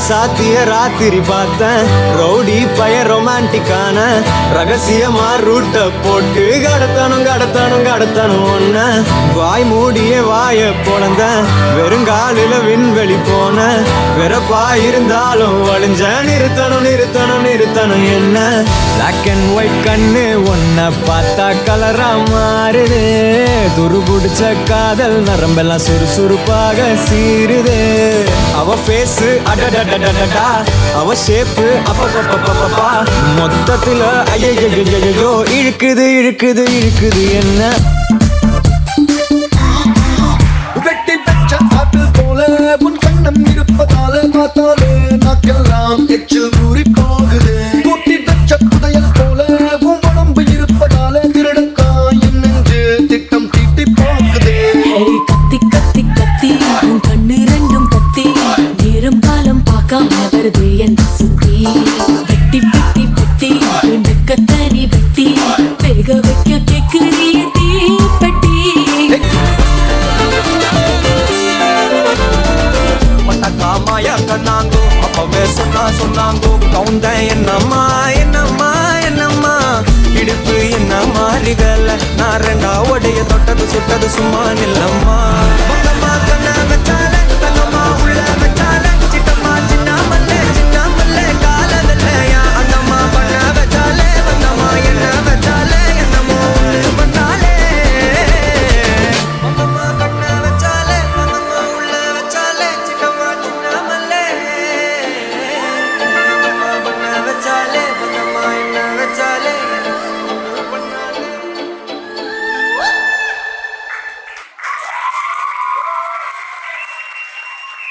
சாத்திய ராத்திரி பார்த்தேன் ரவுடி பய ரொமான்டிக்கான ரகசியமா ரூட்ட போட்டு கடத்தணும் ஒன்ன வாய் மூடிய வாய பொழந்த வெறுங்காலில விண்வெளி போன வெறப்பா இருந்தாலும் வழிஞ்ச நிறுத்தணும் என்ன பிளாக் அண்ட் ஒயிட் கண்ணு ஒன்ன பார்த்தா கலரா மாறுது துரு புடிச்ச காதல் நரம்பெல்லாம் சுறுசுறுப்பாக சீருது அவ பேசு அடடடடடா அவ ஷேப்பு அப்பப்பப்பப்பப்பா மொத்தத்துல ஐயோ இழுக்குது என்ன வெட்டி பெற்ற ஆப்பிள் போல உன் கண்ணம் இருப்பதால பார்த்தாலே நாக்கெல்லாம் எச்சில் ஊறி போகுது கூட்டி பெற்ற புதையல் போல உன் உடம்பு இருப்பதால திருடக்கா என் நெஞ்சு திட்டம் தீட்டி போகுதே கத்தி கத்தி கத்தி உன் கண்ணு ரெண்டும் கத்தி நேரம் காலம் பார்க்காம வருது என் சுத்தி வெட்டி வெட்டி வெட்டி கத்தனி வெட்டி வேக வைக்க கேக்குறிய தீப்பெட்டி மாயா கண்ணாங்கோ அப்பவே சொன்னாங்கோ கவுந்த என்னம்மா இடுப்பு என்ன மாறிகல நான் ரெண்டா உடைய தொட்டது சுட்டது சும்மா நில்லம்மா